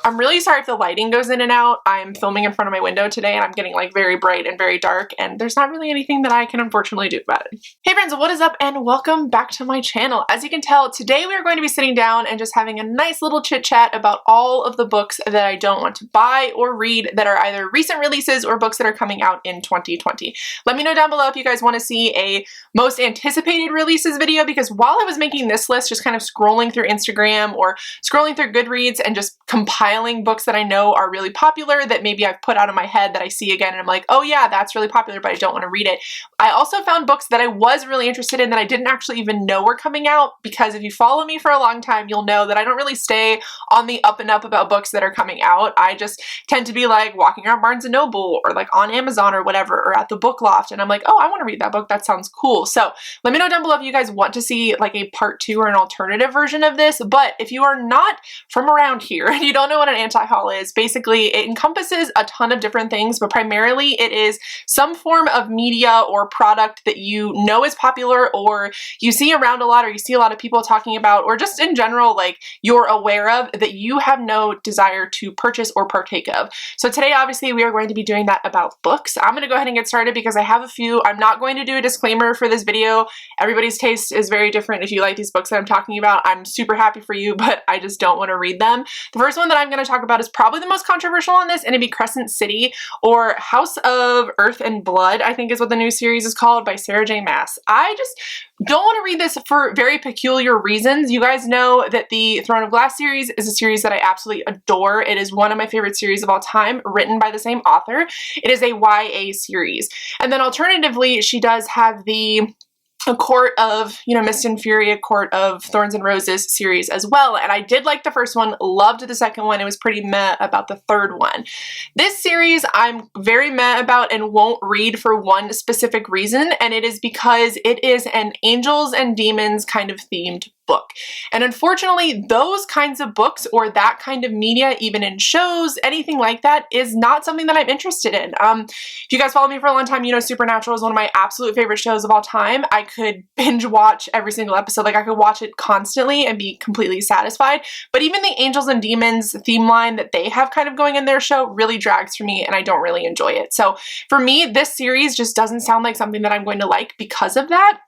I'm really sorry if the lighting goes in and out. I'm filming in front of my window today and I'm getting like very bright and very dark, and there's not really anything that I can unfortunately do about it. Hey friends, what is up and welcome back to my channel. As you can tell, today we are going to be sitting down and just having a nice little chit chat about all of the books that I don't want to buy or read that are either recent releases or books that are coming out in 2020. Let me know down below if you guys want to see a most anticipated releases video, because while I was making this list, just kind of scrolling through Instagram or scrolling through Goodreads and just compiling books that I know are really popular that maybe I've put out of my head that I see again and I'm like, oh yeah, that's really popular, but I don't want to read it. I also found books that I was really interested in that I didn't actually even know were coming out, because if you follow me for a long time, you'll know that I don't really stay on the up and up about books that are coming out. I just tend to be like walking around Barnes & Noble or like on Amazon or whatever, or at the book loft, and I'm like, oh, I want to read that book. That sounds cool. So let me know down below if you guys want to see like a part 2 or an alternative version of this. But if you are not from around here and you don't know what an anti-haul is, basically it encompasses a ton of different things, but primarily it is some form of media or product that you know is popular, or you see around a lot, or you see a lot of people talking about, or just in general like you're aware of that you have no desire to purchase or partake of. So today obviously we are going to be doing that about books. I'm going to go ahead and get started because I have a few. I'm not going to do a disclaimer for this video. Everybody's taste is very different. If you like these books that I'm talking about, I'm super happy for you, but I just don't want to read them. The first one that I'm going to talk about is probably the most controversial on this, and it'd be Crescent City, or House of Earth and Blood, I think is what the new series is called, by Sarah J. Maas. I just don't want to read this for very peculiar reasons. You guys know that the Throne of Glass series is a series that I absolutely adore. It is one of my favorite series of all time, written by the same author. It is a YA series. And then alternatively, she does have A Court of, Mist and Fury, A Court of Thorns and Roses series as well. And I did like the first one, loved the second one. It was pretty meh about the third one. This series I'm very meh about and won't read for one specific reason, and it is because it is an angels and demons kind of themed book. And unfortunately, those kinds of books or that kind of media, even in shows, anything like that, is not something that I'm interested in. If you guys follow me for a long time, you know Supernatural is one of my absolute favorite shows of all time. I could binge watch every single episode. Like I could watch it constantly and be completely satisfied. But even the angels and demons theme line that they have kind of going in their show really drags for me, and I don't really enjoy it. So for me, this series just doesn't sound like something that I'm going to like because of that.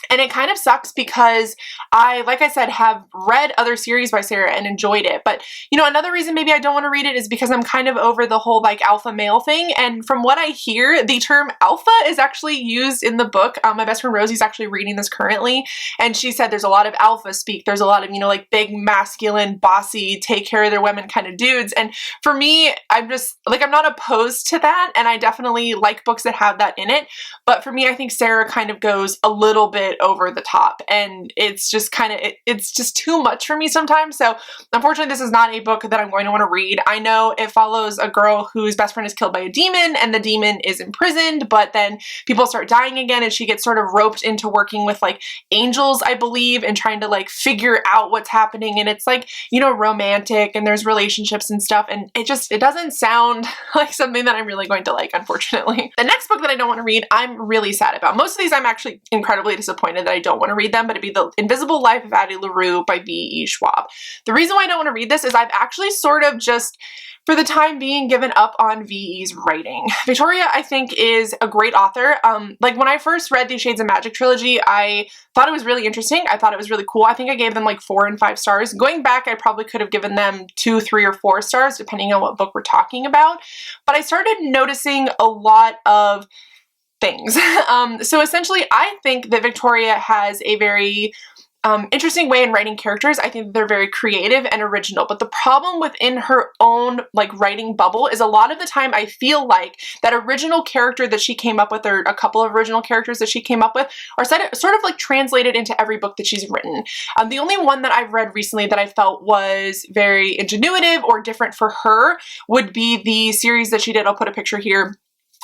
And it kind of sucks because I, like I said, have read other series by Sarah and enjoyed it. But, another reason maybe I don't want to read it is because I'm kind of over the whole like alpha male thing. And from what I hear, the term alpha is actually used in the book. My best friend Rosie's actually reading this currently. And she said there's a lot of alpha speak. There's a lot of, like big masculine, bossy, take care of their women kind of dudes. And for me, I'm just like, I'm not opposed to that. And I definitely like books that have that in it. But for me, I think Sarah kind of goes a little bit over the top, and it's just kind of it's just too much for me sometimes. So unfortunately, this is not a book that I'm going to want to read. I know it follows a girl whose best friend is killed by a demon, and the demon is imprisoned, but then people start dying again, and she gets sort of roped into working with like angels, I believe, and trying to like figure out what's happening. And it's like, romantic, and there's relationships and stuff, and it doesn't sound like something that I'm really going to like, unfortunately. The next book that I don't want to read, I'm really sad about. Most of these I'm actually incredibly disappointed that I don't want to read them, but it'd be The Invisible Life of Addie LaRue by V.E. Schwab. The reason why I don't want to read this is I've actually sort of just, for the time being, given up on V.E.'s writing. Victoria, I think, is a great author. Like when I first read the Shades of Magic trilogy, I thought it was really interesting. I thought it was really cool. I think I gave them like 4 and 5 stars. Going back, I probably could have given them 2, 3, or 4 stars, depending on what book we're talking about. But I started noticing a lot of things. So essentially, I think that Victoria has a very interesting way in writing characters. I think that they're very creative and original, but the problem within her own like writing bubble is a lot of the time I feel like that original character that she came up with, or a couple of original characters that she came up with, are sort of like translated into every book that she's written. The only one that I've read recently that I felt was very ingenuitive or different for her would be the series that she did. I'll put a picture here.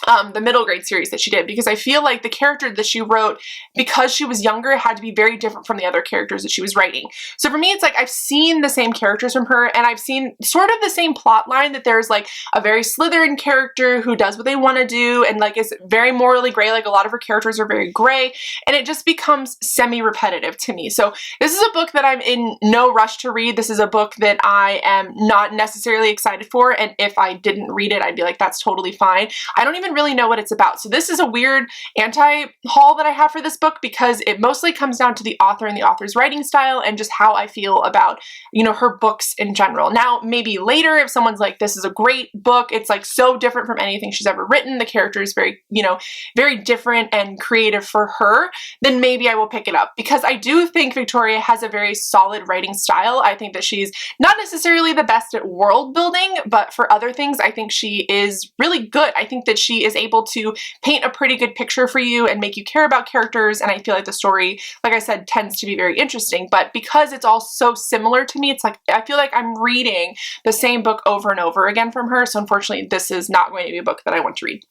the middle grade series that she did, because I feel like the character that she wrote, because she was younger, had to be very different from the other characters that she was writing. So for me, it's like I've seen the same characters from her, and I've seen sort of the same plot line, that there's like a very Slytherin character who does what they want to do and like is very morally gray. Like a lot of her characters are very gray, and it just becomes semi-repetitive to me. So this is a book that I'm in no rush to read. This is a book that I am not necessarily excited for, and if I didn't read it, I'd be like, that's totally fine. I don't even really know what it's about. So this is a weird anti-haul that I have for this book, because it mostly comes down to the author and the author's writing style and just how I feel about, you know, her books in general. Now, maybe later, if someone's like, this is a great book, it's like so different from anything she's ever written, the character is very, you know, very different and creative for her, then maybe I will pick it up, because I do think Victoria has a very solid writing style. I think that she's not necessarily the best at world building, but for other things, I think she is really good. I think that she is able to paint a pretty good picture for you and make you care about characters, and I feel like the story, like I said, tends to be very interesting. But because it's all so similar to me, it's like I feel like I'm reading the same book over and over again from her, so unfortunately this is not going to be a book that I want to read.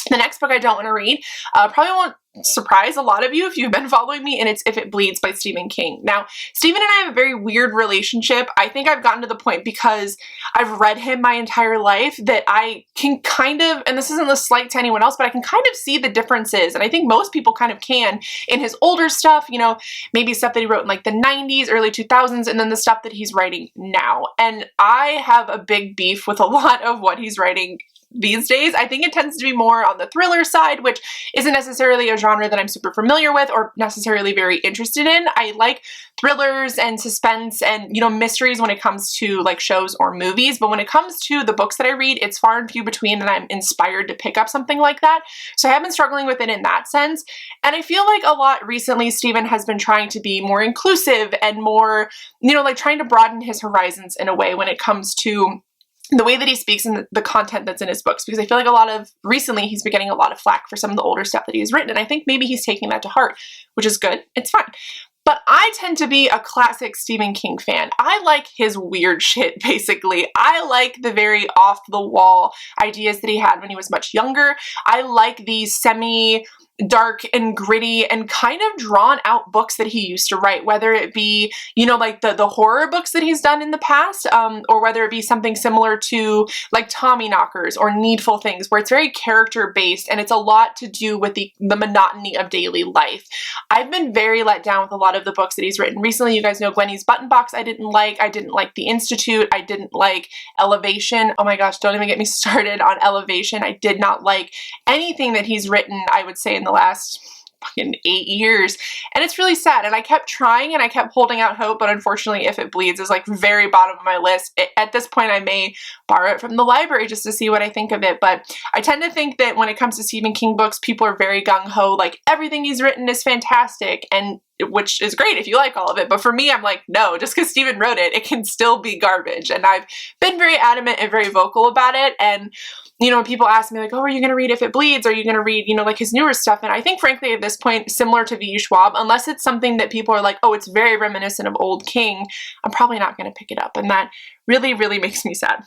The next book I don't want to read probably won't surprise a lot of you if you've been following me, and it's If It Bleeds by Stephen King. Now, Stephen and I have a very weird relationship. I think I've gotten to the point, because I've read him my entire life, that I can kind of, and this isn't a slight to anyone else, but I can kind of see the differences, and I think most people kind of can, in his older stuff, you know, maybe stuff that he wrote in like the 90s, early 2000s, and then the stuff that he's writing now. And I have a big beef with a lot of what he's writing these days. I think it tends to be more on the thriller side, which isn't necessarily a genre that I'm super familiar with or necessarily very interested in. I like thrillers and suspense and, you know, mysteries when it comes to like shows or movies, but when it comes to the books that I read, it's far and few between that I'm inspired to pick up something like that. So I have been struggling with it in that sense. And I feel like a lot recently, Stephen has been trying to be more inclusive and more, you know, like trying to broaden his horizons in a way when it comes to the way that he speaks and the content that's in his books, because I feel like recently he's been getting a lot of flack for some of the older stuff that he's written, and I think maybe he's taking that to heart, which is good. It's fine. But I tend to be a classic Stephen King fan. I like his weird shit, basically. I like the very off-the-wall ideas that he had when he was much younger. I like these semi-dark and gritty and kind of drawn out books that he used to write, whether it be, you know, like the horror books that he's done in the past, or whether it be something similar to like Tommyknockers or Needful Things, where it's very character-based and it's a lot to do with the monotony of daily life. I've been very let down with a lot of the books that he's written recently. You guys know Gwenny's Button Box I didn't like. I didn't like The Institute. I didn't like Elevation. Oh my gosh, don't even get me started on Elevation. I did not like anything that he's written, I would say, in the last fucking 8 years, and it's really sad. And I kept trying and I kept holding out hope, but unfortunately If It Bleeds is like very bottom of my list. At this point I may borrow it from the library just to see what I think of it, but I tend to think that when it comes to Stephen King books, people are very gung-ho, like everything he's written is fantastic, and which is great if you like all of it, but for me, I'm like, no, just because Stephen wrote it, it can still be garbage. And I've been very adamant and very vocal about it. And, you know, when people ask me like, oh, are you going to read If It Bleeds? Are you going to read, you know, like his newer stuff? And I think, frankly, at this point, similar to V.U. Schwab, unless it's something that people are like, oh, it's very reminiscent of old King, I'm probably not going to pick it up. And that really, really makes me sad.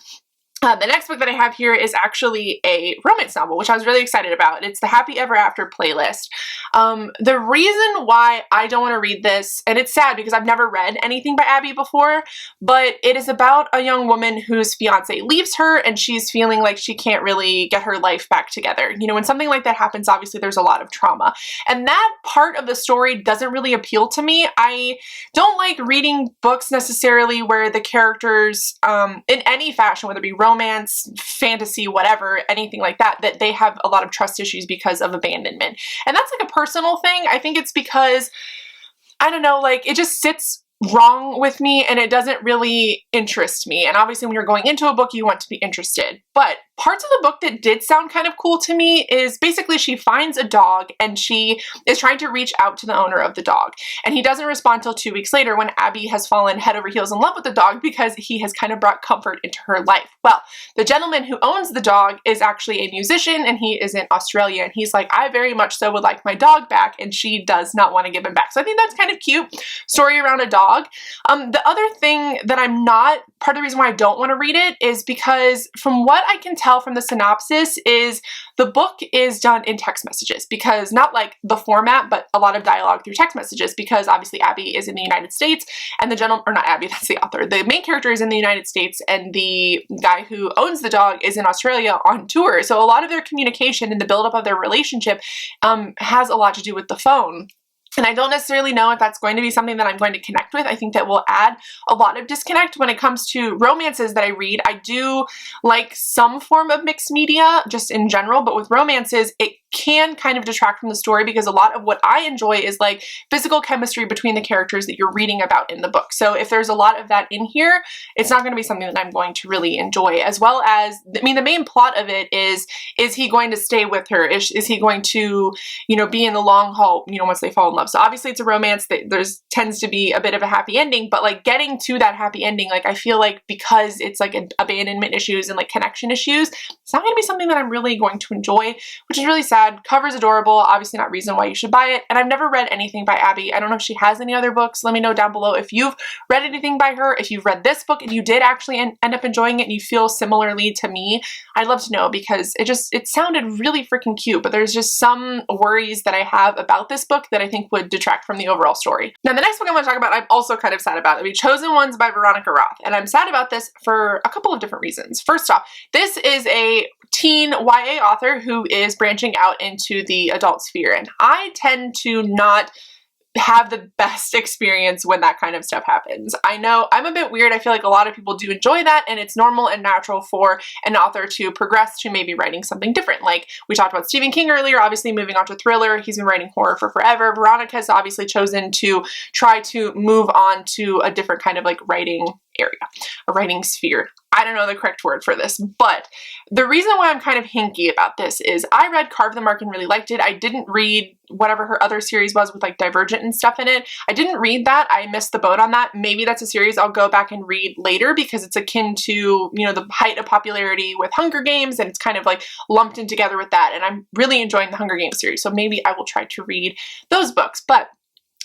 The next book that I have here is actually a romance novel, which I was really excited about. It's the Happy Ever After playlist. The reason why I don't want to read this, and it's sad because I've never read anything by Abby before, but it is about a young woman whose fiance leaves her and she's feeling like she can't really get her life back together. You know, when something like that happens, obviously there's a lot of trauma. And that part of the story doesn't really appeal to me. I don't like reading books necessarily where the characters, in any fashion, whether it be romance, fantasy, whatever, anything like that, that they have a lot of trust issues because of abandonment. And that's like a personal thing. I think it's because, I don't know, like it just sits wrong with me and it doesn't really interest me. And obviously when you're going into a book, you want to be interested. But parts of the book that did sound kind of cool to me is basically she finds a dog and she is trying to reach out to the owner of the dog. And he doesn't respond till 2 weeks later when Abby has fallen head over heels in love with the dog because he has kind of brought comfort into her life. Well, the gentleman who owns the dog is actually a musician and he is in Australia. And he's like, I very much so would like my dog back. And she does not want to give him back. So I think that's kind of cute. Story around a dog. The other thing that part of the reason why I don't want to read it is because from what I can tell, tell from the synopsis is the book is done in text messages, because not like the format, but a lot of dialogue through text messages, because obviously Abby is in the United States and the gentleman, or not Abby, that's the author. The main character is in the United States and the guy who owns the dog is in Australia on tour. So a lot of their communication and the buildup of their relationship has a lot to do with the phone. And I don't necessarily know if that's going to be something that I'm going to connect with. I think that will add a lot of disconnect when it comes to romances that I read. I do like some form of mixed media just in general, but with romances, it can kind of detract from the story, because a lot of what I enjoy is like physical chemistry between the characters that you're reading about in the book. So if there's a lot of that in here, it's not going to be something that I'm going to really enjoy. As well as, I mean, the main plot of it is he going to stay with her? Is he going to, you know, be in the long haul, you know, once they fall in love? So obviously it's a romance that there's tends to be a bit of a happy ending, but like getting to that happy ending, like I feel like because it's like abandonment issues and like connection issues, it's not going to be something that I'm really going to enjoy, which is really sad. Cover's adorable, obviously not reason why you should buy it, and I've never read anything by Abby. I don't know if she has any other books. Let me know down below if you've read anything by her, if you've read this book and you did actually end up enjoying it and you feel similarly to me. I'd love to know, because it sounded really freaking cute, but there's just some worries that I have about this book that I think would detract from the overall story. Now the next book I'm going to talk about, I'm also kind of sad about. It'll be Chosen Ones by Veronica Roth, and I'm sad about this for a couple of different reasons. First off, this is a teen YA author who is branching out into the adult sphere, and I tend to not have the best experience when that kind of stuff happens. I know I'm a bit weird. I feel like a lot of people do enjoy that, and it's normal and natural for an author to progress to maybe writing something different. Like we talked about Stephen King earlier, obviously moving on to thriller. He's been writing horror for forever. Veronica's obviously chosen to try to move on to a different kind of like writing area, a writing sphere. I don't know the correct word for this, but the reason why I'm kind of hinky about this is I read Carve the Mark and really liked it. I didn't read whatever her other series was with like Divergent and stuff in it. I didn't read that. I missed the boat on that. Maybe that's a series I'll go back and read later, because it's akin to, you know, the height of popularity with Hunger Games, and it's kind of like lumped in together with that. And I'm really enjoying the Hunger Games series, so maybe I will try to read those books. But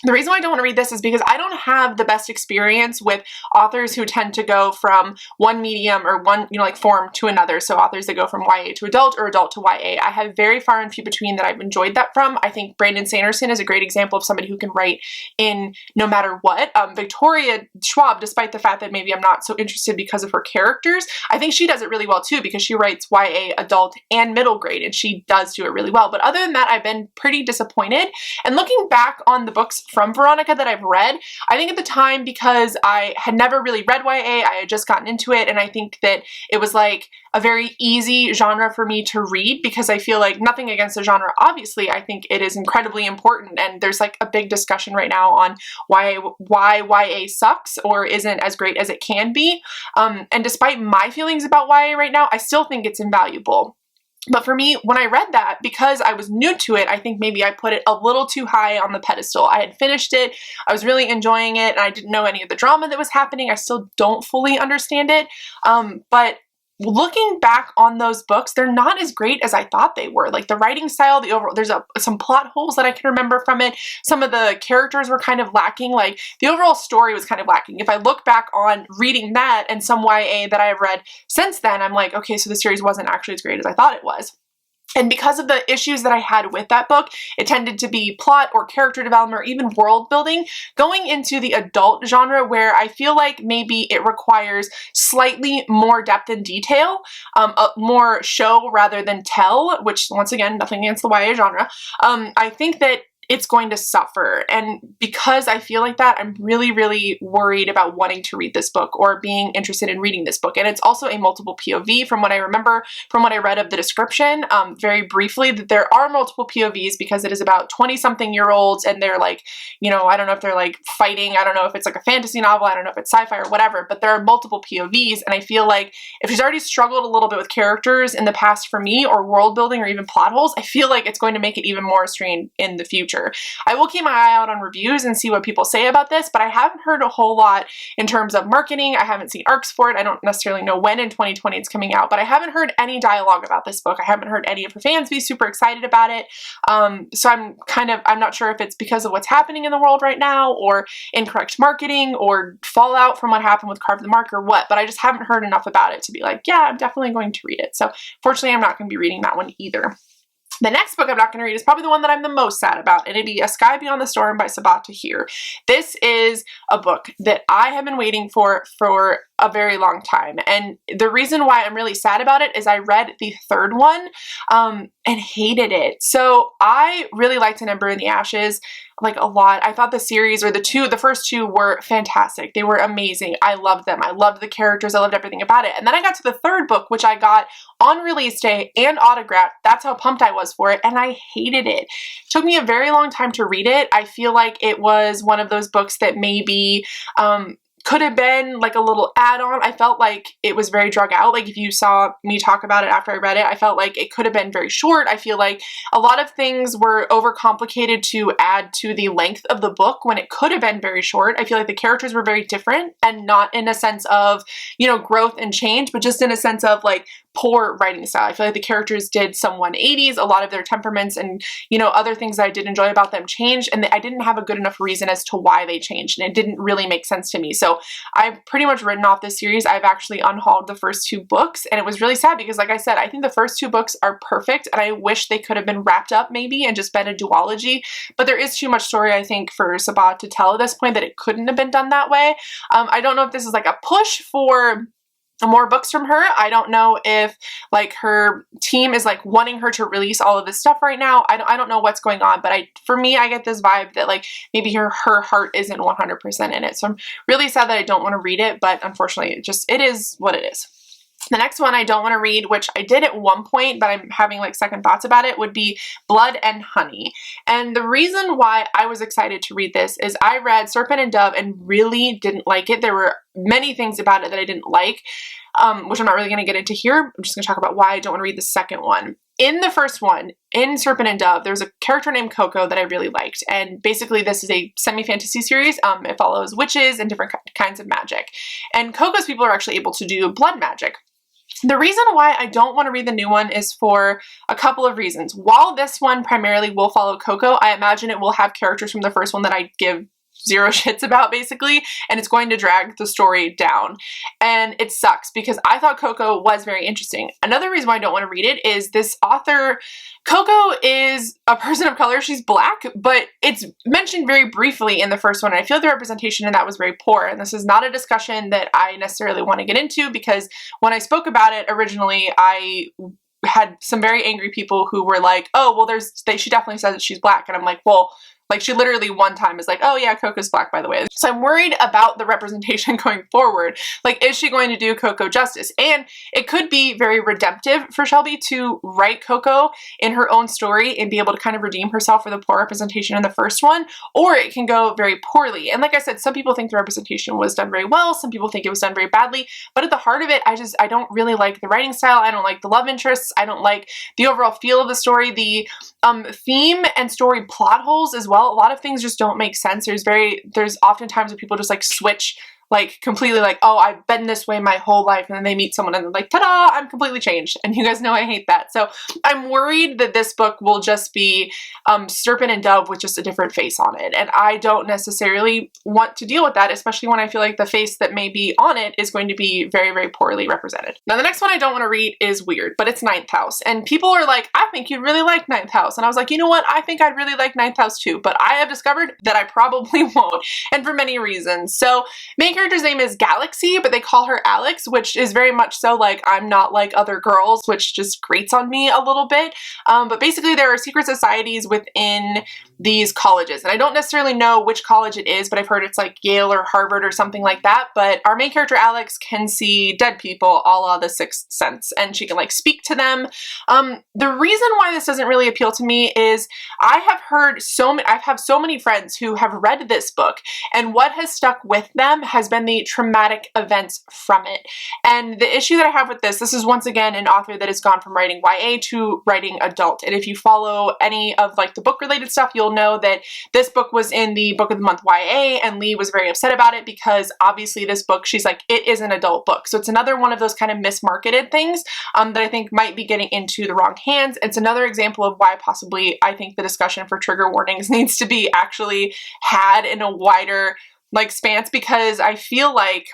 the reason why I don't want to read this is because I don't have the best experience with authors who tend to go from one medium or one, you know, like form to another. So authors that go from YA to adult or adult to YA. I have very far and few between that I've enjoyed that from. I think Brandon Sanderson is a great example of somebody who can write in no matter what. Victoria Schwab, despite the fact that maybe I'm not so interested because of her characters, I think she does it really well too, because she writes YA, adult, and middle grade, and she does do it really well. But other than that, I've been pretty disappointed. And looking back on the books from Veronica that I've read, I think at the time, because I had never really read YA, I had just gotten into it, and I think that it was like a very easy genre for me to read, because I feel like, nothing against the genre, obviously, I think it is incredibly important, and there's like a big discussion right now on why YA sucks or isn't as great as it can be, and despite my feelings about YA right now, I still think it's invaluable. But for me, when I read that, because I was new to it, I think maybe I put it a little too high on the pedestal. I had finished it, I was really enjoying it, and I didn't know any of the drama that was happening. I still don't fully understand it, but looking back on those books, they're not as great as I thought they were. Like the writing style, the overall, there's some plot holes that I can remember from it. Some of the characters were kind of lacking. Like the overall story was kind of lacking. If I look back on reading that and some YA that I've read since then, I'm like, okay, so the series wasn't actually as great as I thought it was. And because of the issues that I had with that book, it tended to be plot or character development or even world building, going into the adult genre where I feel like maybe it requires slightly more depth and detail, more show rather than tell, which once again, nothing against the YA genre. I think that it's going to suffer. And because I feel like that, I'm really, really worried about wanting to read this book or being interested in reading this book. And it's also a multiple POV from what I remember, from what I read of the description, very briefly, that there are multiple POVs because it is about 20-something-year-olds and they're like, you know, I don't know if they're like fighting, I don't know if it's like a fantasy novel, I don't know if it's sci-fi or whatever, but there are multiple POVs. And I feel like if she's already struggled a little bit with characters in the past for me, or world building or even plot holes, I feel like it's going to make it even more strained in the future. future. I will keep my eye out on reviews and see what people say about this, but I haven't heard a whole lot in terms of marketing. I haven't seen arcs for it. I don't necessarily know when in 2020 it's coming out, but I haven't heard any dialogue about this book. I haven't heard any of her fans be super excited about it. So I'm not sure if it's because of what's happening in the world right now, or incorrect marketing, or fallout from what happened with Carve the Mark, or what, but I just haven't heard enough about it to be like, yeah, I'm definitely going to read it. So fortunately, I'm not going to be reading that one either. The next book I'm not going to read is probably the one that I'm the most sad about, and it'd be A Sky Beyond the Storm by Sabaa Tahir. This is a book that I have been waiting for a very long time, and the reason why I'm really sad about it is I read the third one and hated it. So I really liked An Ember in the Ashes like a lot. I thought the series, or the first two, were fantastic. They were amazing. I loved them. I loved the characters. I loved everything about it. And then I got to the third book, which I got on release day and autographed. That's how pumped I was for it, and I hated it. It took me a very long time to read it. I feel like it was one of those books that maybe could have been like a little add-on. I felt like it was very drug out. Like if you saw me talk about it after I read it, I felt like it could have been very short. I feel like a lot of things were overcomplicated to add to the length of the book when it could have been very short. I feel like the characters were very different, and not in a sense of, you know, growth and change, but just in a sense of like poor writing style. I feel like the characters did some 180s, a lot of their temperaments and, you know, other things that I did enjoy about them changed, and I didn't have a good enough reason as to why they changed, and it didn't really make sense to me. So I've pretty much written off this series. I've actually unhauled the first two books, and it was really sad because, like I said, I think the first two books are perfect, and I wish they could have been wrapped up maybe and just been a duology, but there is too much story, I think, for Sabaa to tell at this point that it couldn't have been done that way. I don't know if this is like a push for more books from her. I don't know if like her team is like wanting her to release all of this stuff right now. I don't know what's going on, but for me, I get this vibe that like maybe her heart isn't 100% in it. So I'm really sad that I don't want to read it, but unfortunately it is what it is. The next one I don't want to read, which I did at one point, but I'm having like second thoughts about it, would be Blood and Honey. And the reason why I was excited to read this is I read Serpent and Dove and really didn't like it. There were many things about it that I didn't like, which I'm not really going to get into here. I'm just going to talk about why I don't want to read the second one. In the first one, in Serpent and Dove, there's a character named Coco that I really liked. And basically this is a semi-fantasy series. It follows witches and different kinds of magic. And Coco's people are actually able to do blood magic. The reason why I don't want to read the new one is for a couple of reasons. While this one primarily will follow Coco, I imagine it will have characters from the first one that I give zero shits about, basically, and it's going to drag the story down. And it sucks because I thought Coco was very interesting. Another reason why I don't want to read it is this author, Coco is a person of color. She's black, but it's mentioned very briefly in the first one, and I feel the representation in that was very poor. And this is not a discussion that I necessarily want to get into, because when I spoke about it originally, I had some very angry people who were like, oh, well, she definitely says that she's black. And I'm like, well, like she literally one time is like, oh yeah, Coco's black, by the way. So I'm worried about the representation going forward. Like, is she going to do Coco justice? And it could be very redemptive for Shelby to write Coco in her own story and be able to kind of redeem herself for the poor representation in the first one, or it can go very poorly. And like I said, some people think the representation was done very well, some people think it was done very badly, but at the heart of it, I don't really like the writing style. I don't like the love interests. I don't like the overall feel of the story. The theme and story plot holes as well. A lot of things just don't make sense. There's oftentimes where people just like switch like completely, like, oh, I've been this way my whole life, and then they meet someone and they're like, ta-da, I'm completely changed. And you guys know I hate that. So I'm worried that this book will just be Serpent and Dove with just a different face on it. And I don't necessarily want to deal with that, especially when I feel like the face that may be on it is going to be very, very poorly represented. Now, the next one I don't want to read is weird, but it's Ninth House. And people are like, I think you'd really like Ninth House. And I was like, you know what? I think I'd really like Ninth House too, but I have discovered that I probably won't, and for many reasons. So main character's name is Galaxy, but they call her Alex, which is very much so like I'm not like other girls, which just grates on me a little bit. But basically there are secret societies within these colleges, and I don't necessarily know which college it is, but I've heard it's like Yale or Harvard or something like that. But our main character Alex can see dead people, a la The Sixth Sense, and she can like speak to them. The reason why this doesn't really appeal to me is I have so many friends who have read this book, and what has stuck with them has has been the traumatic events from it. And the issue that I have with this is once again an author that has gone from writing YA to writing adult. And if you follow any of like the book related stuff, you'll know that this book was in the Book of the Month YA, and Lee was very upset about it because obviously this book, she's like, it is an adult book. So it's another one of those kind of mismarketed things that I think might be getting into the wrong hands. It's another example of why possibly I think the discussion for trigger warnings needs to be actually had in a wider like stance, because I feel like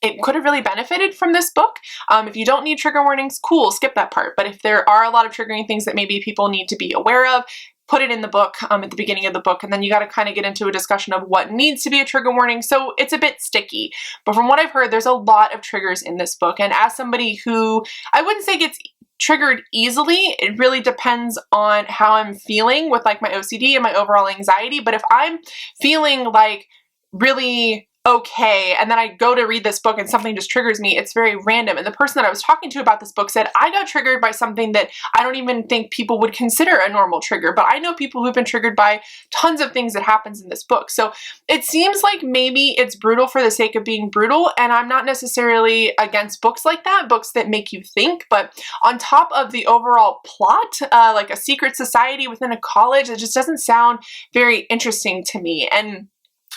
it could have really benefited from this book. If you don't need trigger warnings, cool, skip that part. But if there are a lot of triggering things that maybe people need to be aware of, put it in the book at the beginning of the book, and then you got to kind of get into a discussion of what needs to be a trigger warning. So it's a bit sticky. But from what I've heard, there's a lot of triggers in this book. And as somebody who I wouldn't say gets triggered easily, it really depends on how I'm feeling with like my OCD and my overall anxiety. But if I'm feeling like really okay, and then I go to read this book and something just triggers me, it's very random. And the person that I was talking to about this book said, I got triggered by something that I don't even think people would consider a normal trigger, but I know people who've been triggered by tons of things that happens in this book. So it seems like maybe it's brutal for the sake of being brutal, and I'm not necessarily against books like that, books that make you think. But on top of the overall plot, like a secret society within a college, it just doesn't sound very interesting to me. And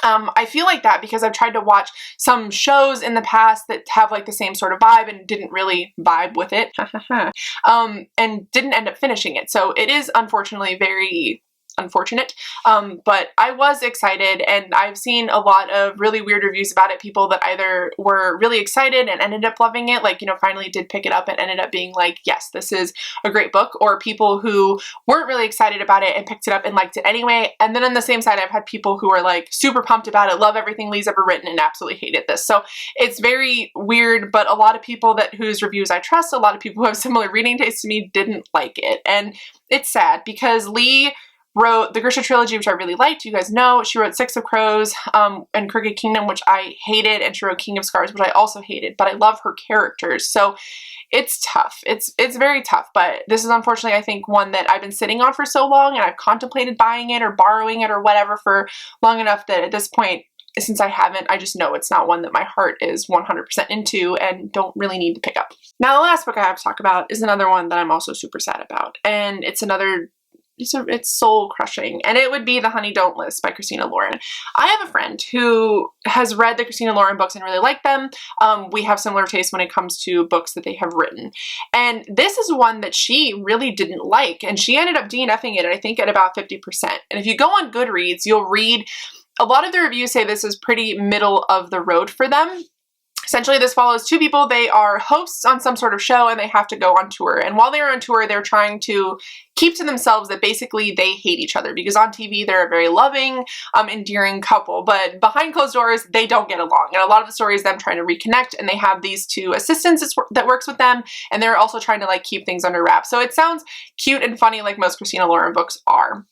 I feel like that because I've tried to watch some shows in the past that have like the same sort of vibe and didn't really vibe with it, and didn't end up finishing it. So it is unfortunately very unfortunate, but I was excited, and I've seen a lot of really weird reviews about it. People that either were really excited and ended up loving it, like, you know, finally did pick it up and ended up being like, yes, this is a great book, or people who weren't really excited about it and picked it up and liked it anyway. And then on the same side, I've had people who are like super pumped about it, love everything Lee's ever written, and absolutely hated this. So it's very weird, but a lot of people whose reviews I trust, a lot of people who have similar reading tastes to me, didn't like it. And it's sad because Lee wrote the Grisha trilogy, which I really liked. You guys know she wrote Six of Crows and Crooked Kingdom, which I hated, and she wrote King of Scars, which I also hated, but I love her characters. So it's tough. It's very tough, but this is unfortunately, I think, one that I've been sitting on for so long, and I've contemplated buying it or borrowing it or whatever for long enough that at this point, since I haven't, I just know it's not one that my heart is 100% into and don't really need to pick up. Now, the last book I have to talk about is another one that I'm also super sad about, and it's soul crushing, and it would be The Honey Don't List by Christina Lauren. I have a friend who has read the Christina Lauren books and really liked them. We have similar tastes when it comes to books that they have written. And this is one that she really didn't like, and she ended up DNFing it, I think, at about 50%. And if you go on Goodreads, you'll read a lot of the reviews say this is pretty middle of the road for them. Essentially, this follows two people. They are hosts on some sort of show, and they have to go on tour. And while they're on tour, they're trying to keep to themselves that basically they hate each other, because on TV, they're a very loving, endearing couple. But behind closed doors, they don't get along. And a lot of the story is them trying to reconnect, and they have these two assistants that works with them, and they're also trying to like keep things under wraps. So it sounds cute and funny like most Christina Lauren books are.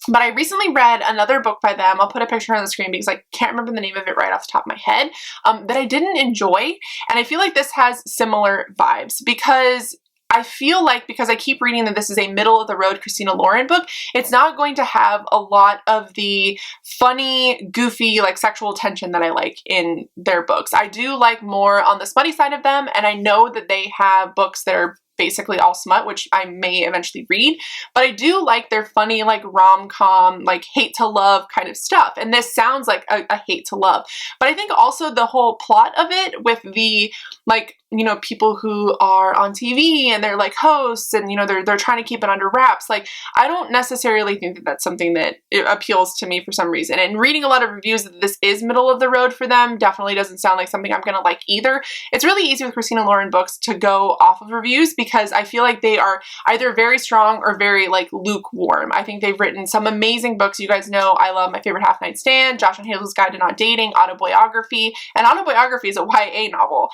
But I recently read another book by them. I'll put a picture on the screen because I can't remember the name of it right off the top of my head, that I didn't enjoy. And I feel like this has similar vibes, because I feel like, because I keep reading that this is a middle of the road Christina Lauren book, it's not going to have a lot of the funny, goofy, like sexual tension that I like in their books. I do like more on the smutty side of them, and I know that they have books that are basically all smut, which I may eventually read, but I do like their funny, like rom-com, like hate to love kind of stuff. And this sounds like a hate to love, but I think also the whole plot of it with the, like, you know, people who are on TV and they're like hosts and, you know, they're trying to keep it under wraps. Like, I don't necessarily think that that's something that appeals to me for some reason. And reading a lot of reviews that this is middle of the road for them definitely doesn't sound like something I'm going to like either. It's really easy with Christina Lauren books to go off of reviews because I feel like they are either very strong or very like lukewarm. I think they've written some amazing books. You guys know I love My Favorite Half Night Stand, Josh and Hazel's Guide to Not Dating, Autobiography, and Autobiography is a YA novel.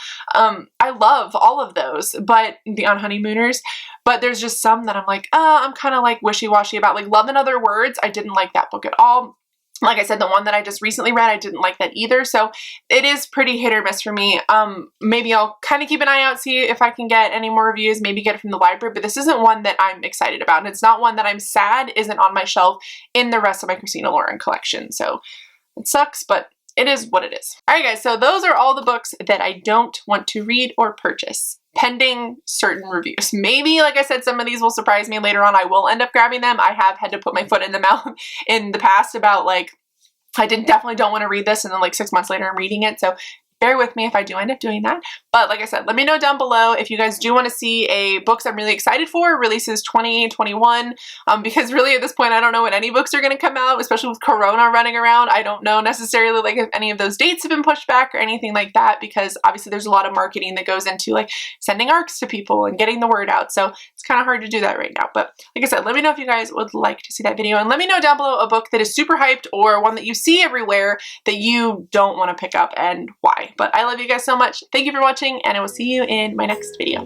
I love all of those, but the On Honeymooners, but there's just some that I'm like, I'm kind of like wishy-washy about. Like Love in Other Words, I didn't like that book at all. Like I said, the one that I just recently read, I didn't like that either. So it is pretty hit or miss for me. Maybe I'll kind of keep an eye out, see if I can get any more reviews, maybe get it from the library, but this isn't one that I'm excited about. And it's not one that I'm sad isn't on my shelf in the rest of my Christina Lauren collection. So it sucks, but it is what it is. All right, guys, so those are all the books that I don't want to read or purchase, pending certain reviews. Maybe, like I said, some of these will surprise me later on. I will end up grabbing them. I have had to put my foot in the mouth in the past about like, I definitely don't want to read this, and then like 6 months later I'm reading it. So bear with me if I do end up doing that. But like I said, let me know down below if you guys do want to see books I'm really excited for, releases 2021, because really at this point I don't know when any books are going to come out, especially with Corona running around. I don't know necessarily like if any of those dates have been pushed back or anything like that, because obviously there's a lot of marketing that goes into like sending ARCs to people and getting the word out. So it's kind of hard to do that right now. But like I said, let me know if you guys would like to see that video, and let me know down below a book that is super hyped or one that you see everywhere that you don't want to pick up and why. But I love you guys so much. Thank you for watching, and I will see you in my next video.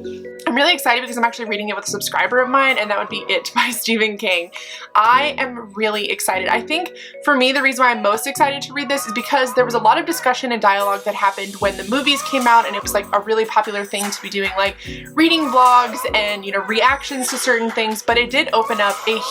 I'm really excited because I'm actually reading it with a subscriber of mine, and that would be It by Stephen King. I am really excited. I think for me, the reason why I'm most excited to read this is because there was a lot of discussion and dialogue that happened when the movies came out, and it was like a really popular thing to be doing, like reading vlogs and, you know, reactions to certain things, but it did open up a